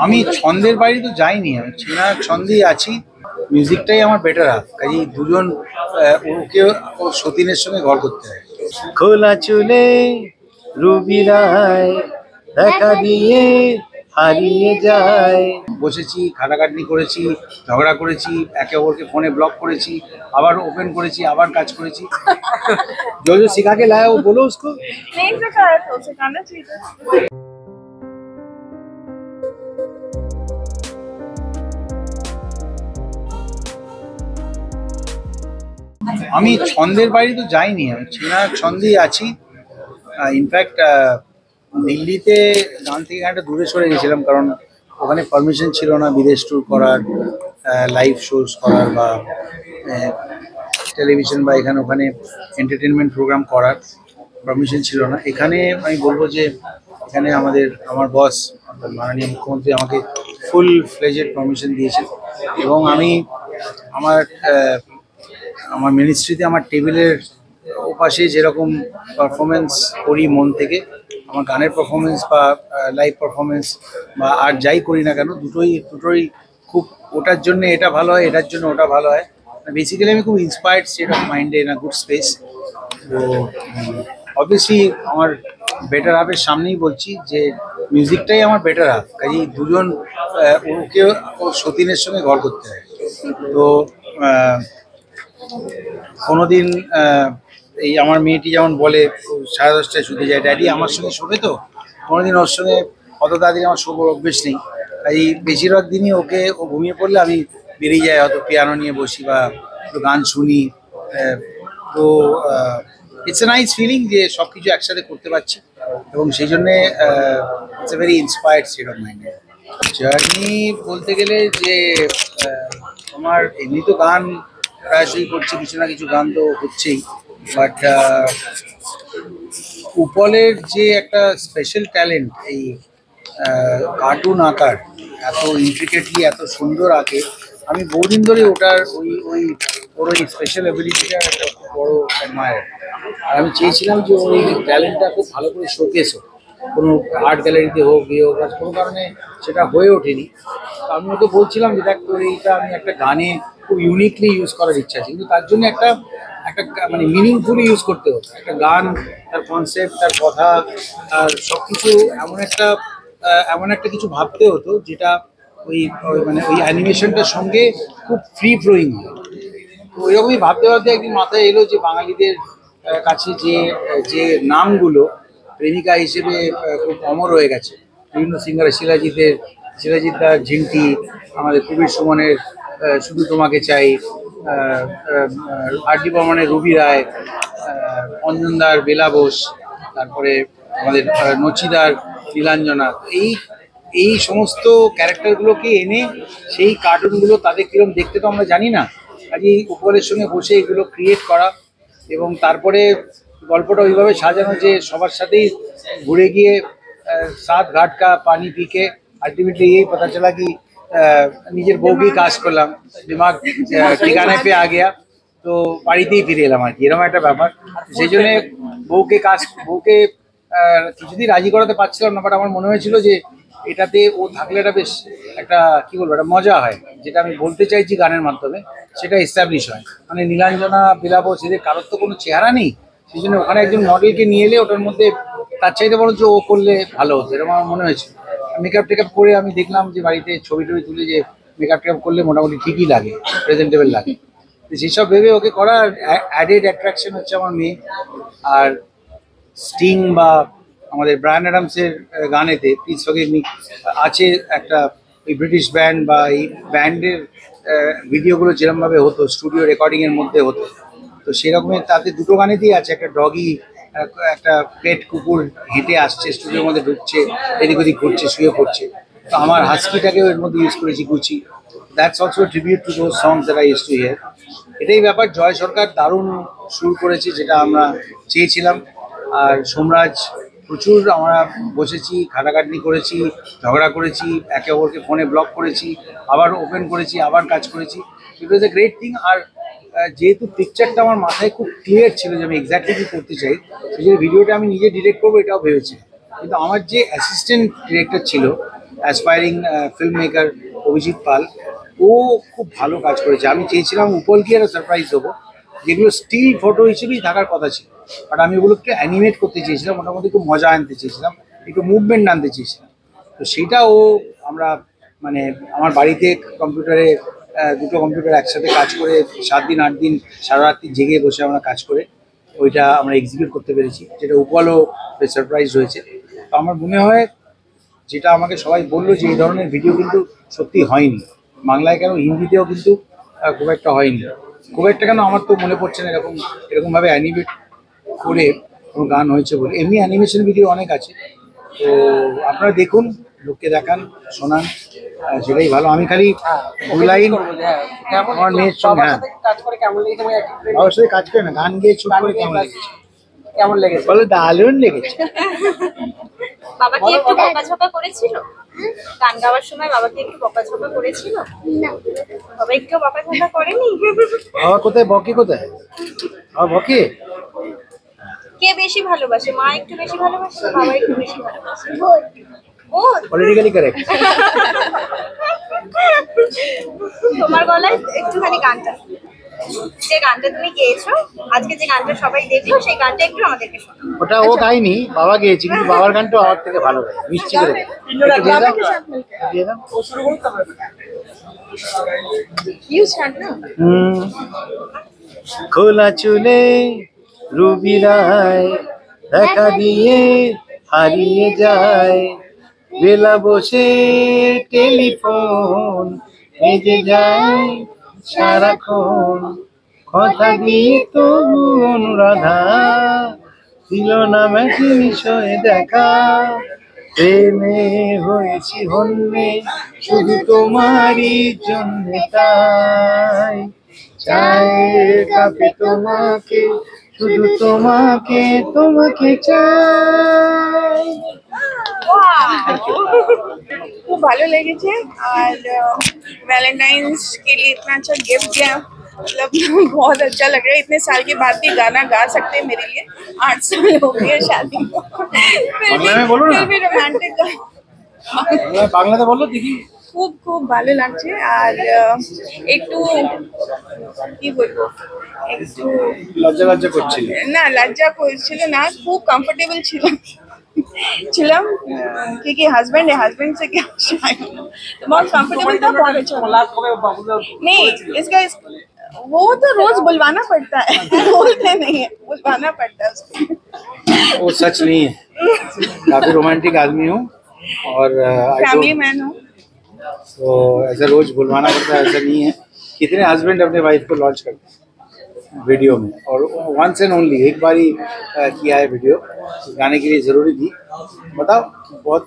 আমি ছন্দের বাইরে তো যাইনি, আমি চেনা ছন্দেই আছি। মিউজিকটাই আমার বেটার হাফ, কাজেই দুজন ওকে ও সতীনের সঙ্গে ঘর করতে হয়। খোলা চুলে রুবি রায় দেখা দিয়ে হারিয়ে যায়। বসেছি, খাটাখাটনি করেছি, ঝগড়া করেছি, একে অপরকে ফোনে ব্লক করেছি, আবার ওপেন করেছি, আবার কাজ করেছি। जो जो सिखा के लाया वो बोलो उसको। नहीं सिखाया तो सिखाना चाहिए। আমি ছন্দের বাইরে তো যাইনি, আমি চেনা ছন্দেই আছি। ইনফ্যাক্ট দিল্লিতে গান থেকে গানটা দূরে সরে গেছিলাম, কারণ ওখানে পারমিশন ছিল না বিদেশ ট্যুর করার, লাইভ শোজ করার বা টেলিভিশন বা এখানে ওখানে এন্টারটেনমেন্ট প্রোগ্রাম করার পারমিশন ছিল না। এখানে আমি বলবো যে এখানে আমার বস মাননীয় মুখ্যমন্ত্রী আমাকে ফুল ফ্লেজেড পারমিশন দিয়েছেন, এবং আমি আমার আমার মিনিস্ট্রিতে আমার টেবিলের ওপাশে যেরকম পারফরমেন্স করি মন থেকে, আমার গানের পারফরমেন্স বা লাইভ পারফরমেন্স বা আর যাই করি না কেন, দুটোই খুব, ওটার জন্য এটা ভালো হয়, এটার জন্য ওটা ভালো হয়। বেসিক্যালি আমি খুব ইন্সপায়ার্ড স্টেট অফ মাইন্ডে ইন আ গুড স্পেস। তো অবভিয়াসলি আমার বেটার হাফের সামনেই বলছি যে মিউজিকটাই আমার বেটার হাফ, কাজেই দুজন ওকে ও সতীনের সঙ্গে ঘর করতে হয়। তো কোনোদিন এই আমার মেয়েটি যেমন বলে 10:30টায় শুতে যায়, ড্যাডি আমার সঙ্গে শোবে, তো কোনোদিন ওর সঙ্গে অত তাড়াতাড়ি আমার শোবার অভ্যেস নেই। এই বেশিরভাগ দিনই ও ঘুমিয়ে পড়লে আমি বেরিয়ে যাই, হয়তো পিয়ানো নিয়ে বসি বা একটু গান শুনি। তো ইটস এ নাইস ফিলিং যে সব কিছু একসাথে করতে পারছি, এবং সেই জন্যে it's a very inspired state of mind. Journey বলতে গেলে যে আমার এমনি তো গান প্রায়শই করছি, কিছু না কিছু গান তো হচ্ছেই, বাট উপলের যে একটা স্পেশাল ট্যালেন্ট, এই কার্টুন আঁকার, এত ইন্ট্রিকেটলি এত সুন্দর আঁকে। আমি বহুদিন ধরে ওটার ওর ওই স্পেশাল অ্যাবিলিটিটা একটা খুব বড় অ্যাডমায়ার। আর আমি চেয়েছিলাম যে ওর এই ট্যালেন্টটা খুব ভালো করে শোকেস হোক, কোনো আর্ট গ্যালারিতে হোক, ইয়ে হোক, কোনো কারণে সেটা হয়ে ওঠেনি। তো আমি ওকে বলছিলাম যে দেখ, তোর এইটা আমি একটা গানে খুব ইউনিকলি ইউজ করার ইচ্ছা আছে, কিন্তু তার জন্য একটা মানে মিনিংফুলি ইউজ করতে হতো। একটা গান, তার কনসেপ্ট, তার কথা, আর সব কিছু এমন একটা কিছু ভাবতে হতো যেটা মানে ওই অ্যানিমেশনটার সঙ্গে খুব ফ্রি ফ্লোয়িং হয়। তো ওইরকমই ভাবতে ভাবতে একদিন মাথায় এলো যে বাঙালিদের কাছে যে যে নামগুলো প্রেমিকা হিসেবে খুব অমর হয়ে গেছে, বিভিন্ন সিঙ্গার, শিলাজিৎ দার ঝিন্টি, আমাদের কবির সুমনের শুধু তোমাকে চাই, আর ডি বর্মনের রুবি রায়, অঞ্জনদার বেলা বোস, তারপরে আমাদের নচিদার নীলাঞ্জনা, এই সমস্ত ক্যারেক্টারগুলোকে এনে সেই কার্টুনগুলো তাদের কিরম দেখতে তো আমরা জানি না, কাজেই উপরের সঙ্গে বসে এগুলো ক্রিয়েট করা, এবং তারপরে গল্পটা ওইভাবে সাজানো যে সবার সাথেই ঘুরে গিয়ে সাত ঘাট কা পানি পিকে আলটিমেটলি এই পতা চলা কি নিজের বউকেই কাজ করলাম, দিমাগ ঠিকানায় পেয়ে আ গিয়া, তো বাড়িতেই ফিরে এলাম আর কি, এরকম একটা ব্যাপার। সেই জন্যে বউকে কিছুদিন রাজি করাতে পারছিলাম না, বাট আমার মনে হয়েছিল যে এটাতে ও থাকলে এটা বেশ একটা কি বলবো, একটা মজা হয়, যেটা আমি বলতে চাইছি গানের মাধ্যমে সেটা এস্টাবলিশ হয়। মানে নীলাঞ্জনা, বিলাবস, এদের কারোর তো কোনো চেহারা নেই, সেই জন্য ওখানে একজন মডেলকে নিয়ে এলে ওটার মধ্যে তার চাইতে বরঞ্চ ও করলে ভালো হতো, এরকম আমার মনে হয়েছিল। মেকআপ টেকআপ করে আমি দেখলাম যে বাড়িতে ছবি টবি তুলে যে মেকআপ টেকআপ করলে মোটামুটি ঠিকই লাগে, প্রেজেন্টেবল লাগে। তো সেসব ভেবে ওকে করা। অ্যাডেড অ্যাট্রাকশন হচ্ছে আমার মেয়ে। আর স্টিং বা আমাদের ব্রায়ান অ্যাডামসের গানেতে প্লিজ ফরগিভ মি আছে একটা, ওই ব্রিটিশ ব্যান্ড বা এই ব্যান্ডের ভিডিওগুলো যেরকমভাবে হতো স্টুডিও রেকর্ডিংয়ের মধ্যে হতো, তো সেরকমের তাতে দুটো গানেতেই আছে, একটা ডগি, একটা পেট কুকুর হেঁটে আসছে স্টুডিওর মধ্যে, ঢুকছে, এদিক ওদিক ঘুরছে, শুয়ে পড়ছে। তো আমার হাস্কিটাকেও এর মধ্যে ইউজ করেছি, Gucci. That's also tribute to those songs that I used to here. এটাই ব্যাপার। জয় সরকার দারুণ সুর করেছে, যেটা আমরা চেয়েছিলাম। আর সোমরাজ, প্রচুর আমরা বসেছি, খাটাখাটনি করেছি, ঝগড়া করেছি, একে অপরকে ফোনে ব্লক করেছি, আবার ওপেন করেছি, আবার কাজ করেছি। ইট ওয়াজ এ গ্রেট থিং। আর যেহেতু পিকচারটা আমার মাথায় খুব ক্লিয়ার ছিল যে আমি এক্স্যাক্টলি কী করতে চাই, সেই জন্য ভিডিওটা আমি নিজে ডিরেক্ট করবো এটাও ভেবেছি। কিন্তু আমার যে অ্যাসিস্ট্যান্ট ডিরেক্টর ছিল, অ্যাসপায়ারিং ফিল্ম মেকার অভিজিৎ পাল, ও খুব ভালো কাজ করেছে। আমি চেয়েছিলাম উপলকে একটা সারপ্রাইজ দেবো, যেগুলো স্টিল ফটো হিসেবেই থাকার কথা ছিল, বাট আমি ওগুলোকে অ্যানিমেট করতে চেয়েছিলাম, মোটামুটি একটু মজা আনতে চেয়েছিলাম, একটু মুভমেন্ট আনতে চেয়েছিলাম। তো সেইটা আমরা মানে আমার বাড়িতে কম্পিউটারে দুটো কম্পিউটার একসাথে কাজ করে 7 দিন 8 দিন সারা রাত্রি জেগে বসে আমরা কাজ করে ওইটা আমরা এক্সিকিউট করতে পেরেছি, যেটা উপলও সারপ্রাইজ হয়েছে। তো আমার মনে হয়, যেটা আমাকে সবাই বললো যে এই ধরনের ভিডিও কিন্তু সত্যি হয়নি বাংলায়, কেন হিন্দিতেও কিন্তু খুব একটা হয়নি। খুব একটা কেন আমার তো মনে পড়ছে না এরকমভাবে অ্যানিমেট করে কোনো গান হয়েছে বলে। এমনি অ্যানিমেশন ভিডিও অনেক আছে, তো আপনারা দেখুন, লোককে দেখান, শোনান, সেটাই ভালো। আমি খালি 2 লাইন আমার মেয়ের সঙ্গে, হ্যাঁ বাবার সাথে কাজ করে না, গান গিয়ে শুট করে কেমন লেগেছে বলো? দারুণ লেগেছে। বাবা কি একটু বকাঝকা করেছিল? গান গাওয়ার সময় বাবা কি একটু বকাঝকা করেছিল? না, বাবা একটু বকাঝকা করেনি। বাবা কোথায় বকে? কোথায় বাবা বকে? কে বেশি ভালোবাসে, মা একটু বেশি ভালোবাসে, বাবা একটু বেশি ভালোবাসে? বোধ। Politically correct. তোমার গলায় একটুখানি গানটা, যে গানটা তুমি গেয়েছো আজকে, যে গানটা সবাই দেখলো, সেই গানটা একটু আমাদেরকে শোনাও। ওটা ও গায়নি, বাবা গেয়েছে, কিন্তু বাবার গানটা আমার থেকে ভালো গায়, মিষ্টি করে গায়। একটু দিয়ে দাও, দিয়ে দাও। খোলা চুলে রুবি রায় দেখা দিয়ে হারিয়ে যায়, বেলা বসে টেলিফোন বেজে যায় সারাক্ষণ, কথা দিয়ে তবু অনুরাধা ছিল না ম্যাচিং বিষয়ে দেখা, প্রেমে হয়েছি হন্যে শুধু তোমারই জন্য, তাই চায়ের কাপে তোমাকে, শুধু তোমাকে, তোমাকে চাই। खूब भालो लगे थे और वैलेंटाइंस के लिए इतना अच्छा गिफ्ट दिया, मतलब बहुत अच्छा लग रहा है। इतने साल के बाद भी गाना गा सकते हैं मेरे लिए। 8 साल हो गए शादी को, फिर भी रोमांटिक বাংলাতে বলো দেখি। খুব খুব ভালো লাগছে। আর একটু কি বলবো, একটু লজ্জা লজ্জা করছিল না, লজ্জা করছিল না, খুব কমফোর্টেবল ছিলাম क्योंकि हस्बैंड है, हस्बैंड से क्या शायद तो बहुत कंफर्टेबल था, बहुत अच्छा नहीं। इसका वो तो रोज बुलवाना पड़ता है, बोलते नहीं है, बुलवाना पड़ता है उसको। वो सच नहीं है, काफी रोमांटिक आदमी हूँ और फैमिली मैन हूँ, तो ऐसा रोज बुलवाना पड़ता है ऐसा नहीं है। कितने हस्बैंड अपने वाइफ को लॉन्च करते हैं वीडियो में, और वंस एंड ओनली एक बार ही किया है वीडियो, गाने के लिए ज़रूरी थी। बताओ, बहुत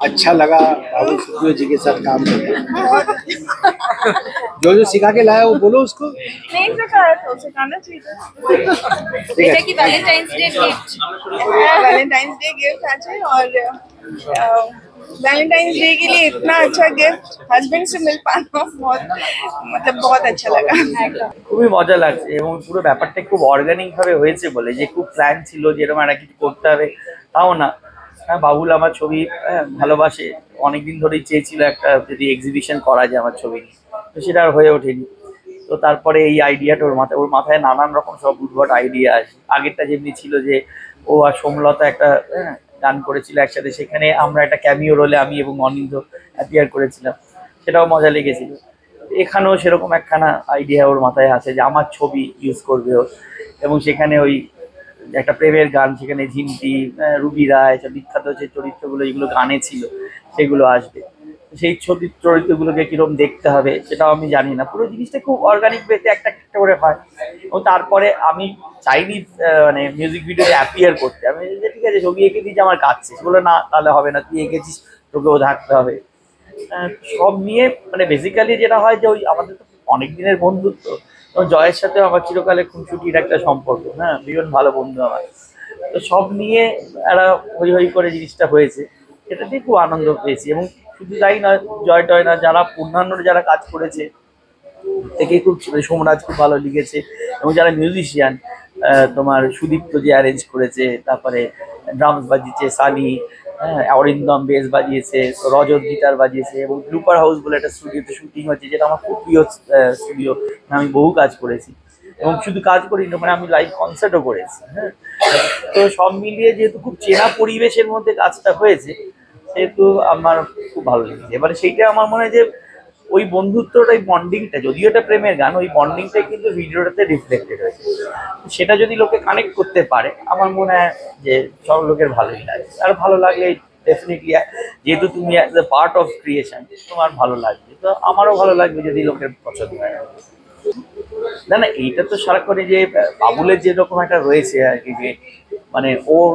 अच्छा लगा बाबू सुप्रियो जी के साथ काम करके। जो जो सिखा के लाया वो बोलो उसको। नहीं सिखाया तो सिखाना चाहिए। এটা কি Valentine's day gift? Valentine's day gift আছে, और वैलेंटाइंस डे के लिए इतना अच्छा गिफ्ट हस्बैंड से मिल पाना बहुत, मतलब बहुत अच्छा लगा। খুবই মজা লাগছে, এবং পুরো ব্যাপারটা খুব অর্গানিক ভাবে হয়েছে বলে, যে খুব প্ল্যান ছিল যে এরকম একটা কিছু করতে হবে তাও না। হ্যাঁ, বাবুল আমার ছবি ভালোবাসে, অনেকদিন ধরেই চেয়েছিল একটা যদি এক্সিবিশন করা যায় আমার ছবি, তো সেটা আর হয়ে ওঠেনি। তো তারপরে এই আইডিয়াটা ওর মাথায় নানান রকম সব উদ্ভট আইডিয়া আসে। আগেরটা যেমনি ছিল যে ও আর সোমলতা একটা গান করেছিল একসাথে, সেখানে আমরা একটা ক্যামিও রোলে আমি এবং অনিন্দ অ্যাপিয়ার করেছিলাম, সেটাও মজা লেগেছিল। এখানেও সেরকম একখানা আইডিয়া ওর মাথায় আছে যে আমার ছবি ইউজ করবে ও, এবং সেখানে ওই একটা প্রেমের গান, সেখানে ঝিমটি, রুবি রায়, সব বিখ্যাত যে চরিত্রগুলো যেগুলো গানে ছিল সেগুলো আসবে। সেই চরিত্রগুলোকে কিরকম দেখতে হবে সেটাও আমি জানি না। পুরো জিনিসটা খুব অর্গানিক ওয়েতে একটা একটা করে হয়, এবং তারপরে আমি চাইনি মানে মিউজিক ভিডিওতে অ্যাপিয়ার করতে। আমি যে ঠিক আছে ছবি এঁকে দিয়েছি আমার কাছে, সেগুলো না তাহলে হবে না, তুই এঁকেছিস তোকেও থাকতে হবে। সব নিয়ে মানে বেসিক্যালি যেটা হয় যে ওই আমাদের তো অনেক দিনের বন্ধুত্ব, তো জয়ের সাথে আমার চিরকালে খুনসুটির একটা সম্পর্ক, হ্যাঁ ভীষণ ভালো বন্ধু আমার। তো সব নিয়ে একটা হই হই করে জিনিসটা হয়েছে, এটাতে খুব আনন্দ পেয়েছি। এবং শুধু তাই না, জয় টয় না, যারা অন্যান্য যারা কাজ করেছে থেকে খুব সোমরাজ খুব ভালো লিখেছে, এবং যারা মিউজিশিয়ান তোমার সুদীপ্ত যে অ্যারেঞ্জ করেছে, তারপরে ড্রামস বাজিয়েছে সানি, হ্যাঁ, অরিন্দম বেস বাজিয়েছে, রজত গিটার বাজিয়েছে, এবং ব্লুপার হাউস বলে একটা স্টুডিওতে শুটিং হচ্ছে, যেটা আমার খুব প্রিয় স্টুডিও। আমি বহু কাজ করেছি, এবং শুধু কাজ করিনি, মানে আমি লাইভ কনসার্টও করেছি। হ্যাঁ, তো সব মিলিয়ে যেহেতু খুব চেনা পরিবেশের মধ্যে কাজটা হয়েছে, সেহেতু আমার খুব ভালো লেগেছে। এবারে সেইটা আমার মনে হয় যে ওই বন্ধুত্বটা, ওই বন্ডিংটা, যদিও এটা প্রেমের গান, ওই বন্ডিংটাই কিন্তু ভিডিওটাতে রিফ্লেক্টেড হয়েছে। সেটা যদি লোকে কানেক্ট করতে পারে, আমার মনে হয় যে সব লোকের ভালোই লাগে। আর ভালো লাগলে ডেফিনেটলি, যেহেতু তুমি as a part of creation, তোমার ভালো লাগবে, তো আমারও ভালো লাগবে যদি লোকের পছন্দ হয়। না না, এইটা তো সারাক্ষণ যে বাবুলের যেরকম একটা রয়েছে আর কি, যে মানে ওর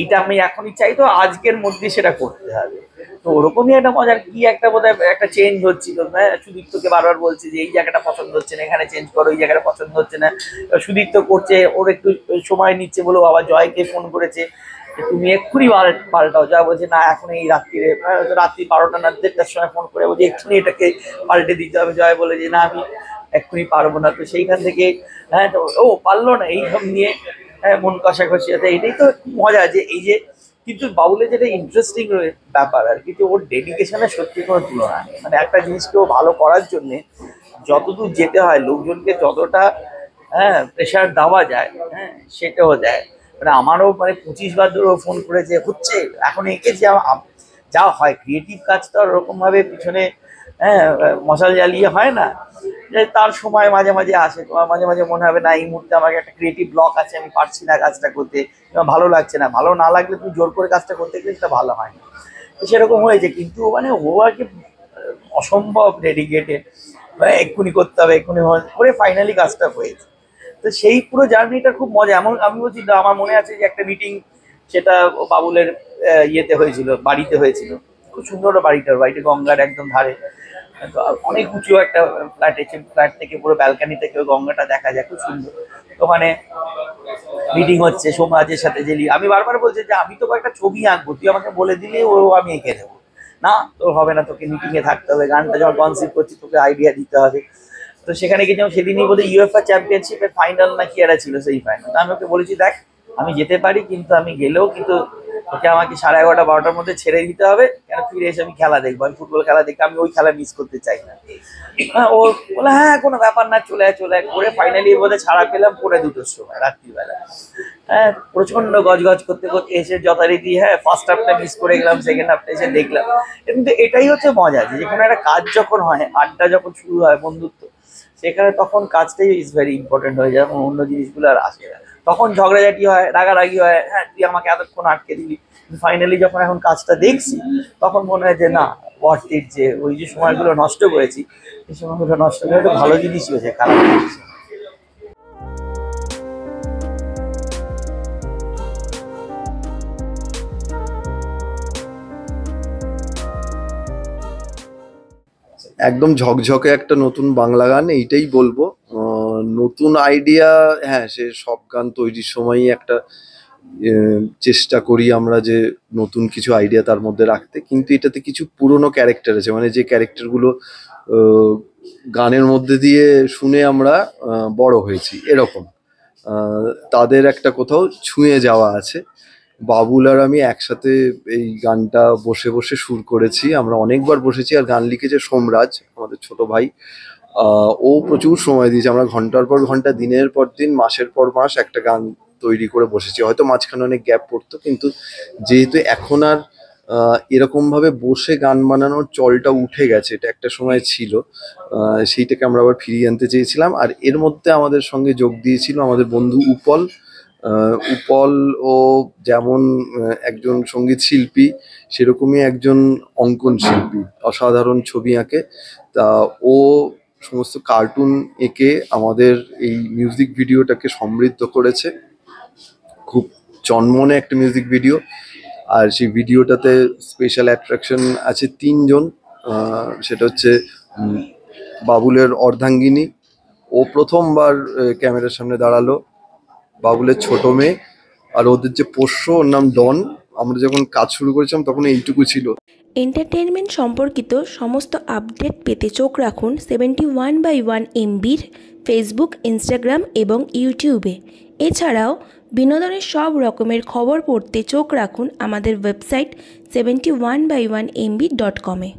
এইটা আমি এখনই চাই, তো আজকের মধ্যে সেটা করতে হবে। তো ওরকমই একটা মজার কি একটা বোধহয় একটা চেঞ্জ হচ্ছিল। হ্যাঁ, সুদীপ্তকে বারবার বলছে যে এই জায়গাটা পছন্দ হচ্ছে না, এখানে চেঞ্জ করো, এই জায়গাটা পছন্দ হচ্ছে না। সুদীপ্ত করছে, ওর একটু সময় নিচ্ছে বলে আবার জয়কে ফোন করেছে যে তুমি এক্ষুনি পাল্টাও। জয় বলছে না, এখন এই রাত্রিরে, রাত্রি 12টা না 1:30টার সময় ফোন করে বলছে এক্ষুনি এটাকে পাল্টে দিতে হবে। জয় বলে যে না, আমি এক্ষুনি পারবো না। তো সেইখান থেকে হ্যাঁ, তো ও পারলো না, এইসব নিয়ে হ্যাঁ মন কষাকষি আছে। এটাই তো মজা, যে এই যে কিন্তু বাউলের যেটা ইন্টারেস্টিং ব্যাপার আর কি, যে ওর ডেডিকেশনের সত্যি কোনো তুলনা নেই। মানে একটা জিনিসকে ও ভালো করার জন্যে যতদূর যেতে হয়, লোকজনকে যতটা হ্যাঁ প্রেশার দেওয়া যায়, হ্যাঁ সেটাও দেয়। মানে আমারও মানে 25 বার ধরে ফোন করেছে, হচ্ছে এখন এঁকে যা হয় ক্রিয়েটিভ কাজ তো আর ওরকমভাবে পিছনে হ্যাঁ মশাল জ্বালিয়ে হয় না। যে তার সময় মাঝে মাঝে আসে, তোমার মাঝে মাঝে মনে হবে না এই মুহূর্তে আমাকে একটা ক্রিয়েটিভ ব্লক আছে, আমি পারছি না কাজটা করতে, ভালো লাগছে না। ভালো না লাগলে তুমি জোর করে কাজটা করতে গেলে সেটা ভালো হয় না। তো সেরকম হয়েছে, কিন্তু মানে ও আর কি অসম্ভব ডেডিকেটেড, এক্ষুনি করতে হবে, এক্ষুনি করে ফাইনালি কাজটা হয়েছে। তো সেই পুরো জার্নিটা খুব মজা। এমন আমি বলছি, আমার মনে আছে যে একটা মিটিং, সেটা বাবুলের ইয়েতে হয়েছিল, বাড়িতে হয়েছিল। খুব সুন্দর বাড়িটা গঙ্গার একদম ধারে, তো অনেক উঁচু একটা ফ্ল্যাট আছে, ফ্ল্যাট থেকে পুরো ব্যালকানি থেকে ওই গঙ্গাটা দেখা যায়, খুব সুন্দর। ওখানে মিটিং হচ্ছে সোমরাজের সাথে, আমি বারবার বলছি যে আমি তো একটা ছবি আঁকবো, তুই আমাকে বলে দিলে ও আমি এঁকে দেবো। না তোর হবে না, তোকে মিটিংয়ে থাকতে হবে, গানটা যখন কনসিভ করছি তোকে আইডিয়া দিতে হবে। তো সেখানে গিয়ে সেদিনই বোধহয় ইউএফএ চ্যাম্পিয়নশিপের ফাইনাল না কি একটা ছিল, সেই ফাইনাল। আমি ওকে বলেছি দেখ আমি যেতে পারি, কিন্তু আমি গেলেও কিন্তু ওকে আমাকে 11:30 12টার মধ্যে ছেড়ে দিতে হবে, কেন ফিরে এসে আমি খেলা দেখবো, আমি ফুটবল খেলা দেখি, আমি ওই খেলা মিস করতে চাই না। হ্যাঁ, ও বলে হ্যাঁ কোনো ব্যাপার না, চলে আয় করে ফাইনালি বোধহয় ছাড়া পেলাম 2:30 সময় রাত্রিবেলা। হ্যাঁ, প্রচন্ড গজগজ করতে করতে এসে যথারীতি হ্যাঁ ফার্স্ট হাফটা মিস করে গেলাম, সেকেন্ড হাফটা এসে দেখলাম। কিন্তু এটাই হচ্ছে মজা, যে যেখানে একটা কাজ যখন হয়, আড্ডা যখন শুরু হয়, বন্ধুত্ব, সেখানে তখন কাজটাই ইজ ভেরি ইম্পর্টেন্ট হয়ে যায়, অন্য জিনিসগুলো আর আসে না। তখন ঝগড়াঝাটি হয়, রাগারাগি হয়, হ্যাঁ তুই আমাকে এতক্ষণ আটকে দিবি। ফাইনালি যখন এখন কাজটা দেখছি, তখন মনে হয় যে না, ওয়ার্থ ইট, যে ওই যে সময়গুলো নষ্ট করেছি, এই সময়গুলো নষ্ট করে একটা ভালো জিনিসই হয়েছে, খারাপ জিনিস। একদম ঝকঝকে একটা নতুন বাংলা গান, এইটাই বলবো। নতুন আইডিয়া, হ্যাঁ সে সব গান তৈরির সময়ই একটা চেষ্টা করি আমরা যে নতুন কিছু আইডিয়া তার মধ্যে রাখতে, কিন্তু এটাতে কিছু পুরনো ক্যারেক্টার আছে, মানে যে ক্যারেক্টারগুলো গানের মধ্যে দিয়ে শুনে আমরা বড় হয়েছি, এরকম তাদের একটা কোথাও ছুঁয়ে যাওয়া আছে। বাবুল আর আমি একসাথে এই গানটা বসে বসে সুর করেছি, আমরা অনেকবার বসেছি। আর গান লিখেছে সোমরাজ, আমাদের ছোট ভাই। ও প্রচুর সময় দিয়েছে, আমরা ঘন্টার পর ঘন্টা, দিনের পর দিন, মাসের পর মাস একটা গান তৈরি করে বসেছি। হয়তো মাঝখানে অনেক গ্যাপ পড়তো, কিন্তু যেহেতু এখন আর এরকম ভাবে বসে গান বানানোর চলটা উঠে গেছে, এটা একটা সময় ছিল, সেইটাকে আমরা আবার ফিরিয়ে আনতে চেয়েছিলাম। আর এর মধ্যে আমাদের সঙ্গে যোগ দিয়েছিল আমাদের বন্ধু উপল। উপল ও যেমন একজন সঙ্গীত শিল্পী, সেরকমই একজন অঙ্কন শিল্পী, অসাধারণ ছবি আঁকে। তা ও সমস্ত কার্টুন এঁকে আমাদের এই মিউজিক ভিডিওটাকে সমৃদ্ধ করেছে। খুব চনমনে একটা মিউজিক ভিডিও। আর সেই ভিডিওটাতে স্পেশাল অ্যাট্রাকশন আছে 3 জন। সেটা হচ্ছে বাবুলের অর্ধাঙ্গিনী, ও প্রথমবার ক্যামেরার সামনে দাঁড়ালো, বাবুলের ছোট মেয়ে, আর ওদের যে পোষ্য, ওর নাম ডন। আমরা যখন কাজ শুরু করেছিলাম তখন এইটুকু ছিল। এন্টারটেনমেন্ট সম্পর্কিত সমস্ত আপডেট পেতে চোখ রাখুন 71/1 MBর ফেসবুক, ইনস্টাগ্রাম এবং ইউটিউবে। এছাড়াও বিনোদনের সব রকমের খবর পড়তে চোখ রাখুন আমাদের ওয়েবসাইট 71/1mb.com-এ।